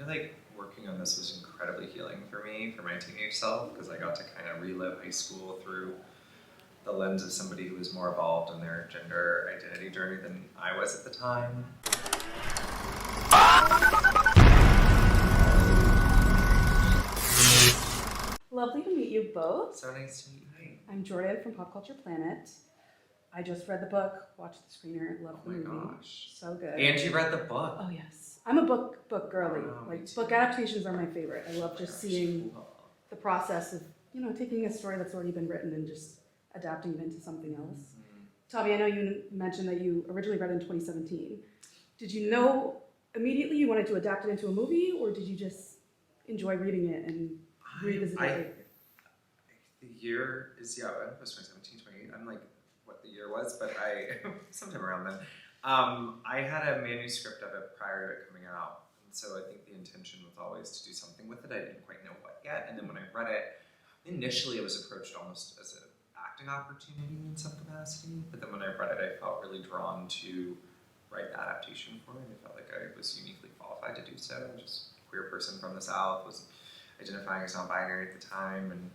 like working on this was incredibly healing for me, for my teenage self, because I got to kind of relive high school through the lens of somebody who was more evolved in their gender identity journey than I was at the time. Lovely to meet you both. So nice to meet you. I'm Jordan from Pop Culture Planet. I just read the book, watched the screener, loved the movie. Oh my gosh. So good. And you read the book. Oh yes. I'm a book girly. Oh, like book adaptations are my favorite. I love just seeing the process of, taking a story that's already been written and just adapting it into something else. Mm-hmm. Tommy, I know you mentioned that you originally read it in 2017. Did you know immediately you wanted to adapt it into a movie, or did you just enjoy reading it and revisit it? The year is, it was 2017, 2018. I'm like, what the year was, but sometime around then. I had a manuscript of it prior to it coming out, and so I think the intention was always to do something with it. I didn't quite know what yet, and then when I read it, initially I was approached almost as an acting opportunity in some capacity, but then when I read it, I felt really drawn to write the adaptation for it. I felt like I was uniquely qualified to do so. I'm just a queer person from the South, was identifying as non-binary at the time, and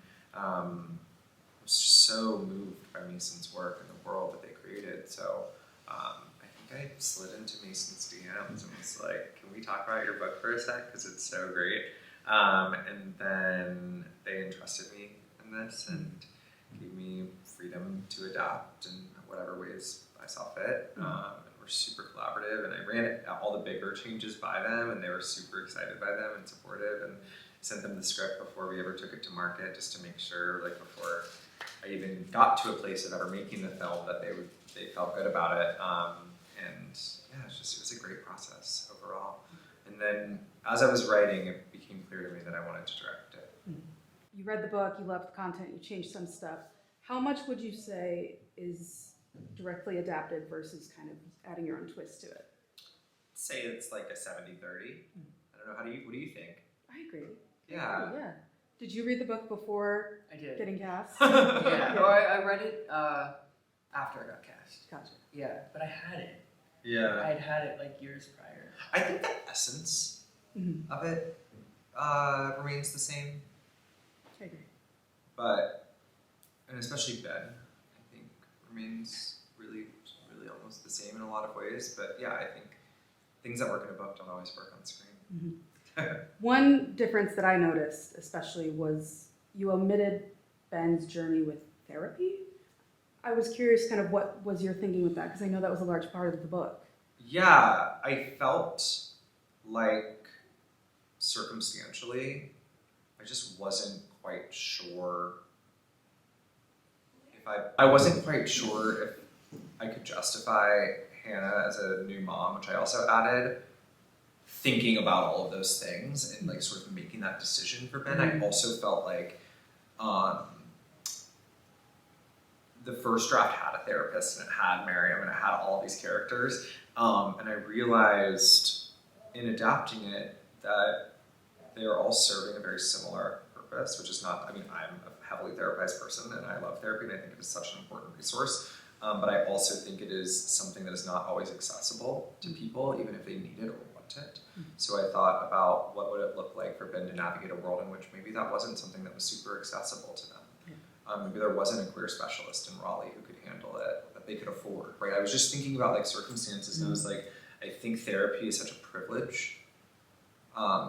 was so moved by Mason's work and the world that they created. So I think I slid into Mason's DMs and was like, can we talk about your book for a sec? Because it's so great. And then they entrusted me in this and gave me freedom to adapt in whatever ways I saw fit. And we're super collaborative, and I ran all the bigger changes by them, and they were super excited by them and supportive, and sent them the script before we ever took it to market, just to make sure, like before I even got to a place of ever making the film, that they felt good about it. And yeah, it was a great process overall. And then as I was writing, it became clear to me that I wanted to direct it. You read the book, you loved the content, you changed some stuff. How much would you say is directly adapted versus kind of adding your own twist to it? Say it's like a 70-30. I don't know, what do you think? I agree. Yeah. Oh, yeah. Did you read the book before getting cast? Yeah. No, I read it after I got cast. Gotcha. Yeah, but I had it. Yeah. I had it like years prior. I think the essence of it remains the same. I agree. And especially Ben, I think remains really, really almost the same in a lot of ways. But yeah, I think things that work in a book don't always work on screen. Mm-hmm. One difference that I noticed especially was you omitted Ben's journey with therapy. I was curious kind of what was your thinking with that, because I know that was a large part of the book. Yeah, I felt like circumstantially, I just wasn't quite sure if I wasn't quite sure if I could justify Hannah as a new mom, which I also added, thinking about all of those things and like sort of making that decision for Ben. I also felt like the first draft had a therapist, and it had Miriam, and it had all these characters, and I realized in adapting it that they are all serving a very similar purpose, which is not, I'm a heavily therapized person, and I love therapy, and I think it is such an important resource, but I also think it is something that is not always accessible to people, even if they need it or want it. So I thought about what would it look like for Ben to navigate a world in which maybe that wasn't something that was super accessible to them. Maybe there wasn't a queer specialist in Raleigh who could handle it, that they could afford, right? I was just thinking about like circumstances, and I was like, I think therapy is such a privilege.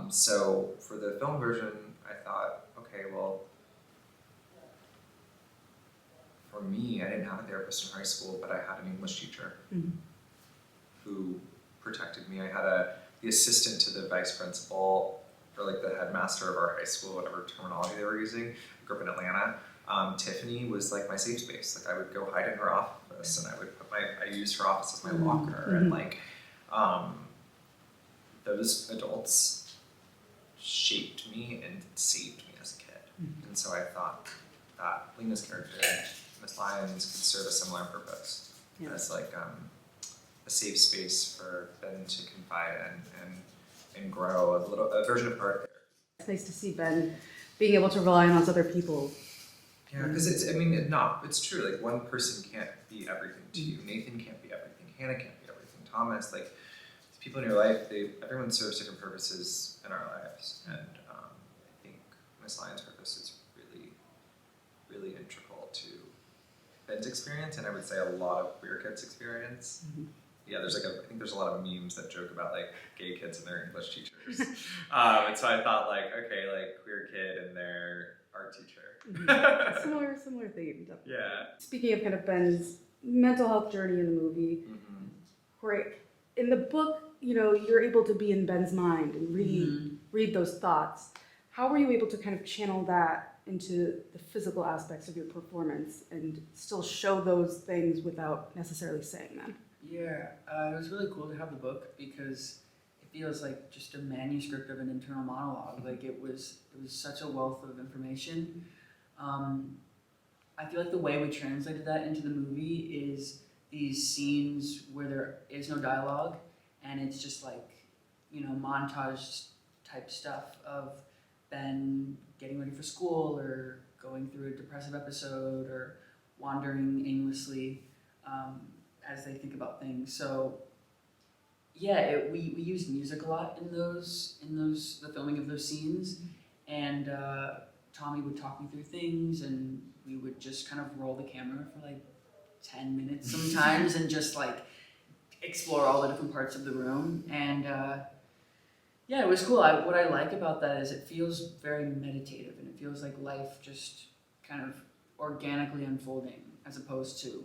So for the film version, I thought, okay, well, for me, I didn't have a therapist in high school, but I had an English teacher who protected me. I had the assistant to the vice principal, or like the headmaster of our high school, whatever terminology they were using. I grew up in Atlanta. Tiffany was like my safe space. Like I would go hide in her office, and I used her office as my locker, and like those adults shaped me and saved me as a kid. And so I thought that Lena's character, Miss Lyons, could serve a similar purpose as like a safe space for Ben to confide in and grow a version of her. It's nice to see Ben being able to rely on those other people. Yeah, because it's true. Like one person can't be everything to you. Nathan can't be everything. Hannah can't be everything. Thomas, like people in your life, everyone serves different purposes in our lives, and I think Miss Lyon's purpose is really, really integral to Ben's experience, and I would say a lot of queer kids' experience. Yeah, I think there's a lot of memes that joke about like gay kids and their English teachers, and so I thought like, okay, like queer kid and their art teacher. Similar theme, definitely. Yeah. Speaking of kind of Ben's mental health journey in the movie, great. In the book, you're able to be in Ben's mind and read those thoughts. How were you able to kind of channel that into the physical aspects of your performance and still show those things without necessarily saying them? Yeah, it was really cool to have the book because it feels like just a manuscript of an internal monologue. Like it was such a wealth of information. I feel like the way we translated that into the movie is these scenes where there is no dialogue and it's just like, montage type stuff of Ben getting ready for school or going through a depressive episode or wandering aimlessly as they think about things. So yeah, we used music a lot in the filming of those scenes, and Tommy would talk me through things, and we would just kind of roll the camera for like 10 minutes sometimes and just like explore all the different parts of the room. And yeah, it was cool. What I like about that is it feels very meditative, and it feels like life just kind of organically unfolding as opposed to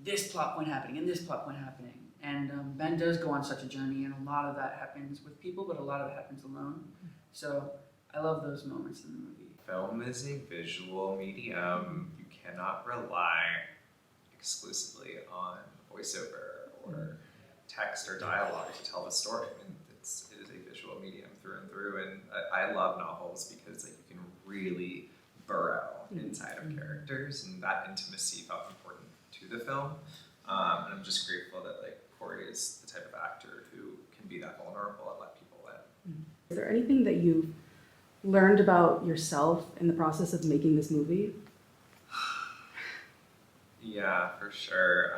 this plot point happening and this plot point happening. And Ben does go on such a journey, and a lot of that happens with people, but a lot of it happens alone. So I love those moments in the movie. Film is a visual medium. You cannot rely exclusively on voiceover or text or dialogue to tell the story. I mean, it is a visual medium through and through, and I love novels because you can really burrow inside of characters, and that intimacy felt important to the film. And I'm just grateful that Corey is the type of actor who can be that vulnerable and let people in. Is there anything that you've learned about yourself in the process of making this movie? Yeah, for sure.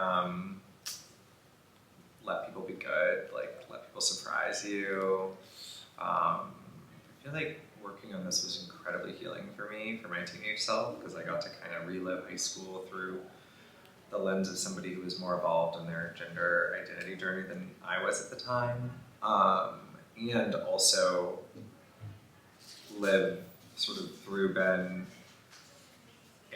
Let people be good, let people surprise you. I feel like working on this was incredibly healing for me, for my teenage self, because I got to kind of relive high school through the lens of somebody who was more evolved in their gender identity journey than I was at the time. And also live sort of through Ben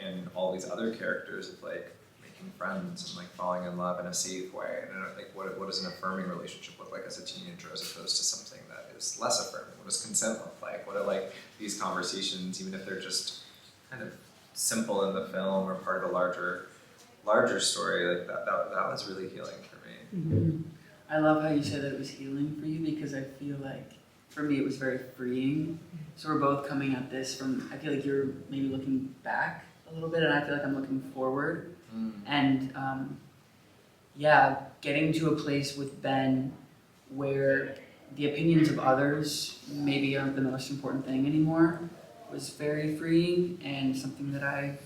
and all these other characters of making friends and falling in love in a safe way. And what does an affirming relationship look like as a teenager as opposed to something that is less affirming? What does consent look like? What are these conversations, even if they're just kind of simple in the film or part of a larger story, that was really healing for me. I love how you said that it was healing for you, because I feel like for me it was very freeing. So we're both coming at this from, I feel like you're maybe looking back a little bit, and I feel like I'm looking forward. And yeah, getting to a place with Ben where the opinions of others maybe aren't the most important thing anymore was very freeing, and something that I've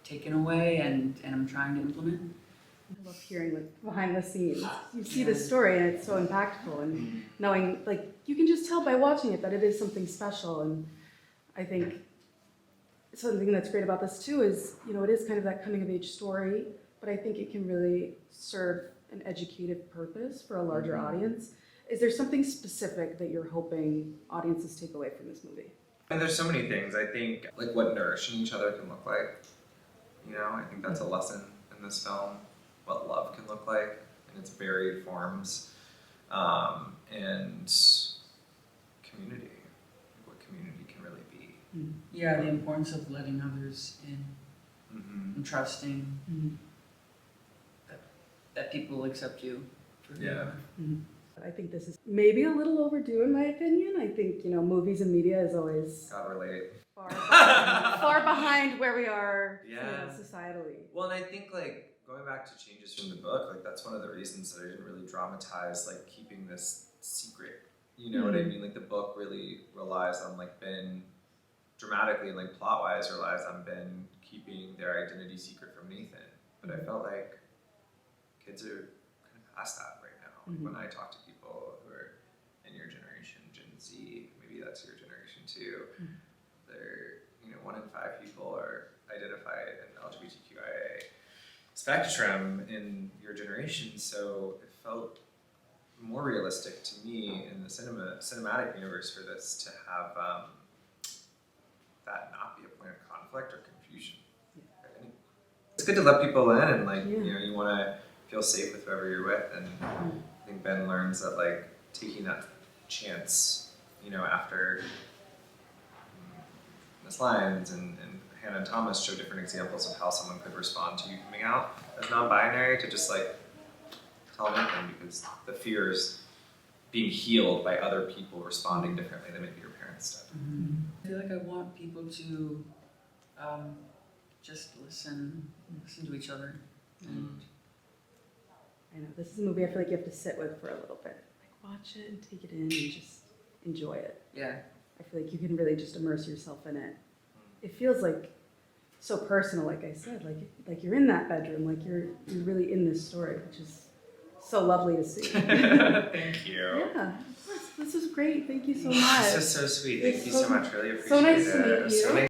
taken away and I'm trying to implement. I love hearing behind the scenes. You see the story and it's so impactful, and knowing you can just tell by watching it that it is something special. And I think something that's great about this too is, it is kind of that coming of age story, but I think it can really serve an educative purpose for a larger audience. Is there something specific that you're hoping audiences take away from this movie? And there's so many things. I think what nourishing each other can look like. I think that's a lesson in this film. What love can look like in its varied forms, and community. What community can really be. Yeah, the importance of letting others in and trusting that people will accept you for who you are. I think this is maybe a little overdue in my opinion. I think, movies and media is always God relate. far behind where we are societally. Well, and I think going back to changes from the book, that's one of the reasons that I didn't really dramatize keeping this secret. You know what I mean? The book really relies on Ben dramatically and plot-wise relies on Ben keeping their identity secret from Nathan. But I felt like kids are kind of past that right now. When I talk to people who are Z, maybe that's your generation too. They're, 1 in 5 people are identified in the LGBTQIA spectrum in your generation, so it felt more realistic to me in the cinematic universe for this to have that not be a point of conflict or confusion. Right? It's good to let people in, and you want to feel safe with whoever you're with, and I think Ben learns that taking that chance, after Miss Lyons and Hannah and Thomas show different examples of how someone could respond to you coming out as non-binary, to just tell them anything, because the fear is being healed by other people responding differently than maybe your parents did. I feel like I want people to just listen to each other. And I know, this is a movie I feel like you have to sit with for a little bit. Watch it and take it in and just enjoy it. yeah, I feel like you can really just immerse yourself in it. It feels so personal, like I said, like you're in that bedroom, like you're really in this story, which is so lovely to see. Thank you. Yeah, of course. This is great. Thank you so much. This is so sweet. Thank you so much. Really appreciate it. So nice to meet It was so you. nice